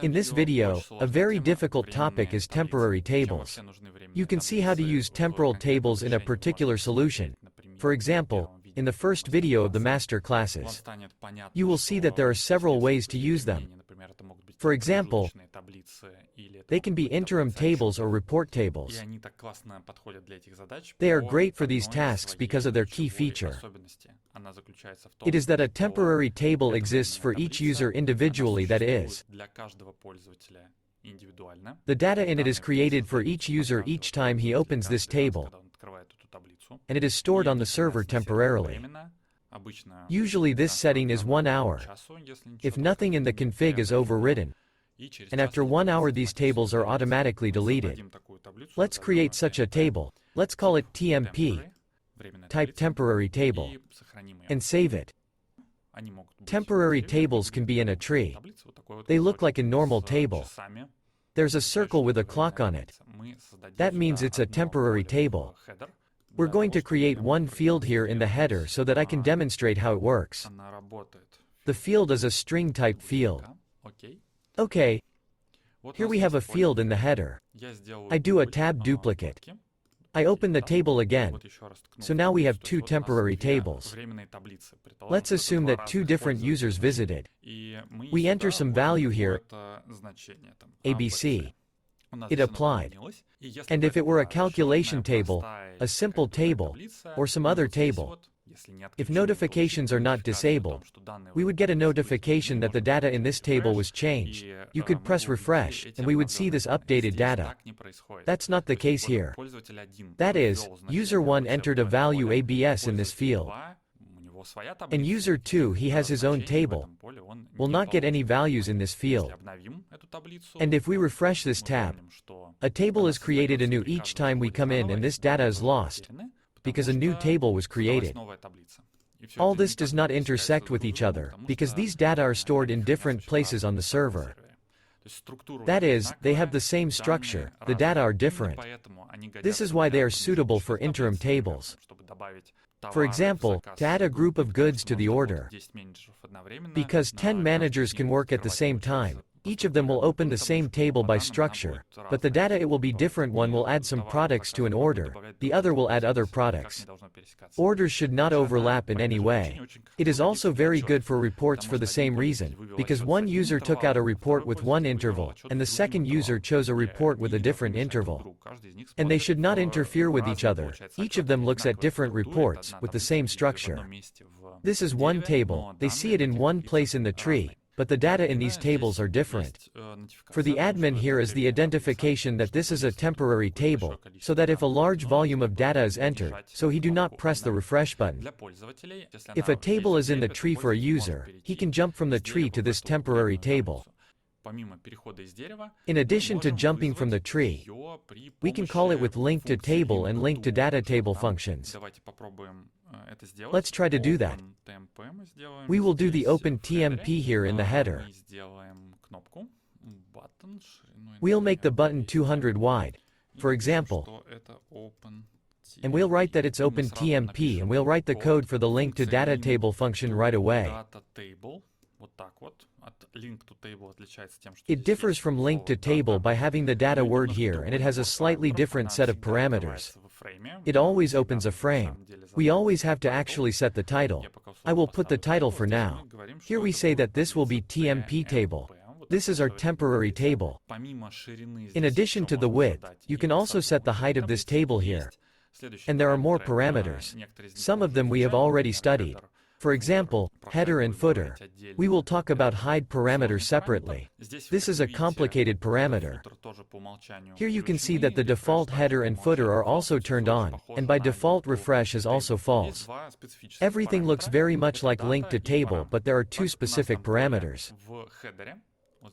In this video, a very difficult topic is temporary tables. You can see how to use temporal tables in a particular solution. For example, in the first video of the master classes, you will see that there are several ways to use them. For example, they can be interim tables or report tables. They are great for these tasks because of their key feature. It is that a temporary table exists for each user individually, that is, the data in it is created for each user each time he opens this table, and it is stored on the server temporarily. Usually this setting is 1 hour, if nothing in the config is overridden, and after 1 hour these tables are automatically deleted. Let's create such a table. Let's call it TMP, type temporary table, and save it. Temporary tables can be in a tree. They look like a normal table. There's a circle with a clock on it. That means it's a temporary table. We're going to create one field here in the header so that I can demonstrate how it works. The field is a string type field. Okay, here we have a field in the header. I do a tab duplicate. I open the table again, so now we have two temporary tables. Let's assume that two different users visited. We enter some value here, ABC. It applied. And if it were a calculation table, a simple table, or some other table, if notifications are not disabled, we would get a notification that the data in this table was changed. You could press refresh, and we would see this updated data. That's not the case here. That is, user 1 entered a value ABS in this field, and user 2, he has his own table, will not get any values in this field. And if we refresh this tab, a table is created anew each time we come in, and this data is lost, because a new table was created. All this does not intersect with each other, because these data are stored in different places on the server. That is, they have the same structure, the data are different. This is why they are suitable for interim tables. For example, to add a group of goods to the order. Because 10 managers can work at the same time, each of them will open the same table by structure, but the data it will be different. One will add some products to an order, the other will add other products. Orders should not overlap in any way. It is also very good for reports for the same reason, because one user took out a report with one interval, and the second user chose a report with a different interval. And they should not interfere with each other. Each of them looks at different reports, with the same structure. This is one table, they see it in one place in the tree, but the data in these tables are different. For the admin, here is the identification that this is a temporary table, so that if a large volume of data is entered, so he do not press the refresh button. If a table is in the tree for a user, he can jump from the tree to this temporary table. In addition to jumping from the tree, we can call it with link to table and link to data table functions. Let's try to do that. We will do the open TMP here in the header. We'll make the button 200 wide, for example, and we'll write that it's open TMP, and we'll write the code for the link to data table function right away. It differs from link to table by having the data word here, and it has a slightly different set of parameters. It always opens a frame. We always have to actually set the title. I will put the title for now. Here we say that this will be TMP table. This is our temporary table. In addition to the width, you can also set the height of this table here. And there are more parameters. Some of them we have already studied. For example, header and footer. We will talk about height parameter separately. This is a complicated parameter. Here you can see that the default header and footer are also turned on, and by default refresh is also false. Everything looks very much like link to table, but there are two specific parameters.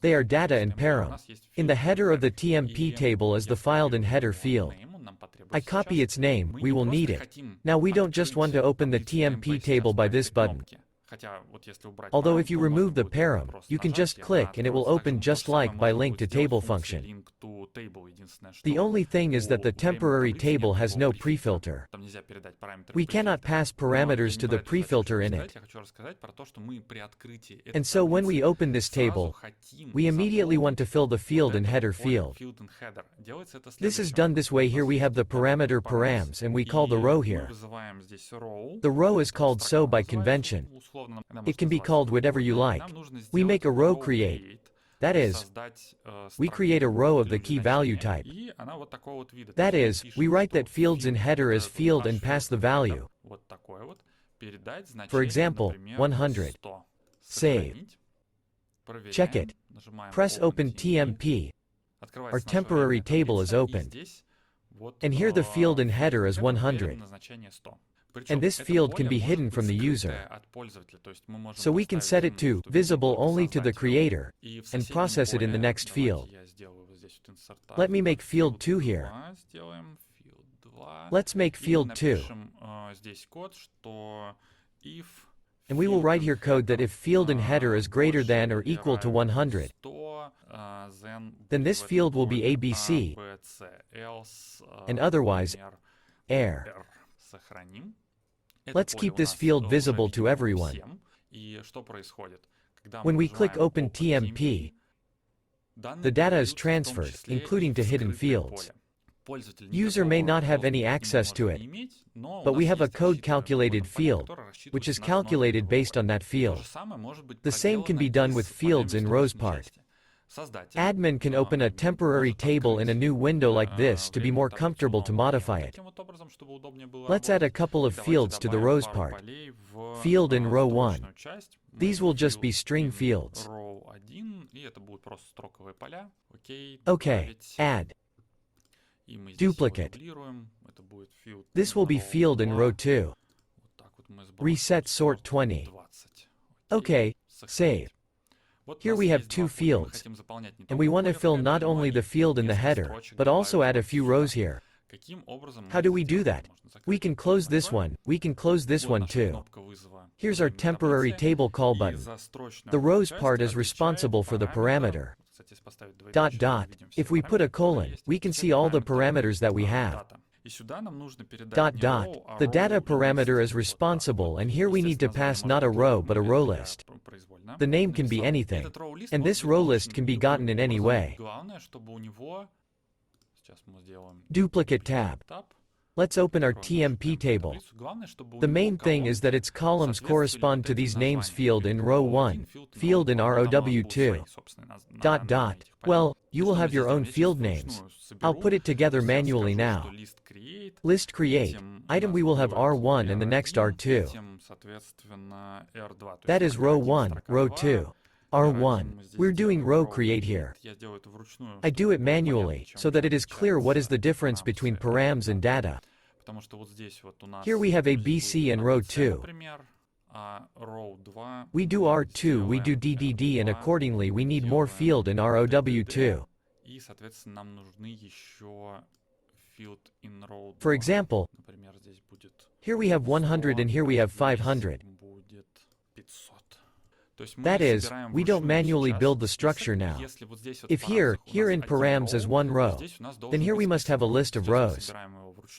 They are data and param. In the header of the TMP table is the filed in header field. I copy its name, we will need it. Now we don't just want to open the TMP table by this button. Although if you remove the param, you can just click and it will open just like by link to table function. The only thing is that the temporary table has no prefilter. We cannot pass parameters to the prefilter in it. And so when we open this table, we immediately want to fill the field and header field. This is done this way. Here we have the parameter params and we call the row here. The row is called so by convention. It can be called whatever you like. We make a row create. That is, we create a row of the key value type. That is, we write that fields in header as field and pass the value. For example, 100. Save. Check it. Press open TMP. Our temporary table is opened. And here the field in header is 100. And this field can be hidden from the user. So we can set it to visible only to the creator and process it in the next field. Let me make field 2 here. Let's make field 2. And we will write here code that if field in header is greater than or equal to 100, then this field will be ABC, and otherwise, error. Let's keep this field visible to everyone. When we click Open TMP, the data is transferred, including to hidden fields. User may not have any access to it, but we have a code calculated field, which is calculated based on that field. The same can be done with fields in rows part. Admin can open a temporary table in a new window like this to be more comfortable to modify it. Let's add a couple of fields to the rows part. Field in row 1. These will just be string fields. Okay, add. Duplicate. This will be field in row 2. Reset sort 20. Okay, save. Here we have 2 fields, and we want to fill not only the field in the header, but also add a few rows here. How do we do that? We can close this one, we can close this one too. Here's our temporary table call button. The rows part is responsible for the parameter. ... If we put a colon, we can see all the parameters that we have. ... The data parameter is responsible, and here we need to pass not a row but a row list. The name can be anything, and this row list can be gotten in any way. Duplicate tab. Let's open our TMP table. The main thing is that its columns correspond to these names: field in row 1, field in ROW2. ... Well, you will have your own field names. I'll put it together manually now. List create. Item we will have R1 and the next R2. That is row 1, row 2. R1. We're doing row create here. I do it manually, so that it is clear what is the difference between params and data. Here we have ABC and row 2. We do R2, we do DDD, and accordingly we need more field in ROW2. For example, here we have 100 and here we have 500. That is, we don't manually build the structure now. If here in params is 1 row, then here we must have a list of rows.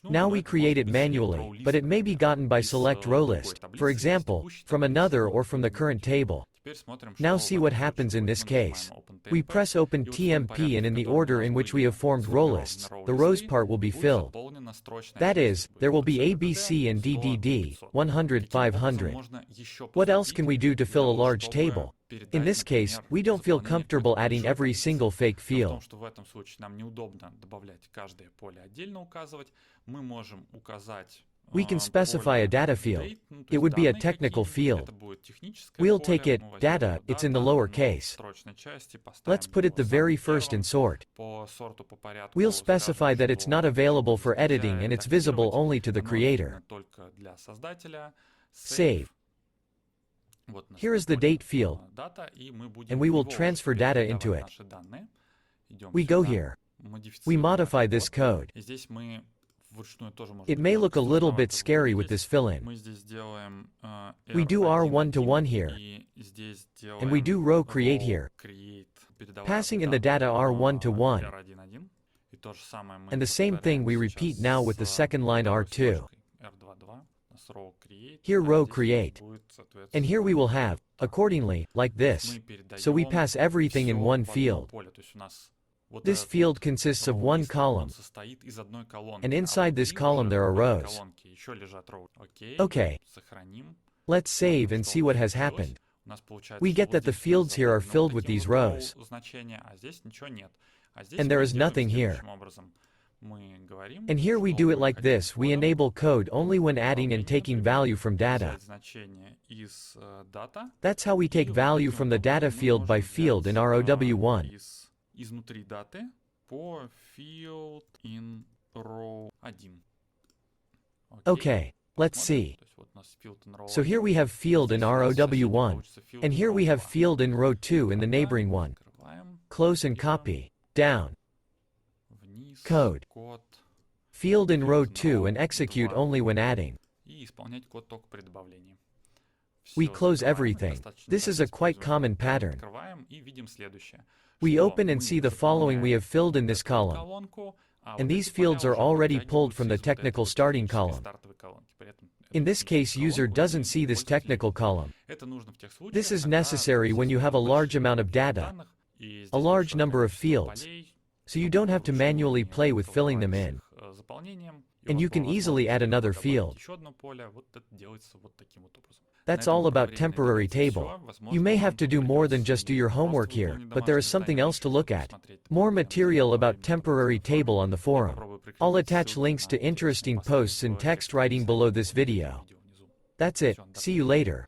Now we create it manually, but it may be gotten by select row list, for example, from another or from the current table. Now see what happens in this case. We press open TMP, and in the order in which we have formed row lists, the rows part will be filled. That is, there will be ABC and DDD, 100, 500. What else can we do to fill a large table? In this case, we don't feel comfortable adding every single fake field. We can specify a data field. It would be a technical field. We'll take it, data, it's in the lower case. Let's put it the very first in sort. We'll specify that it's not available for editing and it's visible only to the creator. Save. Here is the date field, and we will transfer data into it. We go here. We modify this code. It may look a little bit scary with this fill-in. We do R1 to 1 here, and we do row create here, passing in the data R1 to 1. And the same thing we repeat now with the second line R2. Here row create. And here we will have, accordingly, like this. So we pass everything in one field. This field consists of one column, and inside this column there are rows. Okay. Let's save and see what has happened. We get that the fields here are filled with these rows, and there is nothing here. And here we do it like this: we enable code only when adding and taking value from data. That's how we take value from the data field by field in ROW1. Okay, let's see. So here we have field in ROW1, and here we have field in row 2 in the neighboring one. Close and copy. Down. Code. Field in row 2 and execute only when adding. We close everything. This is a quite common pattern. We open and see the following we have filled in this column, and these fields are already pulled from the technical starting column. In this case, user doesn't see this technical column. This is necessary when you have a large amount of data, a large number of fields, so you don't have to manually play with filling them in. And you can easily add another field. That's all about temporary table. You may have to do more than just do your homework here, but there is something else to look at. More material about temporary table on the forum. I'll attach links to interesting posts and text writing below this video. That's it, see you later.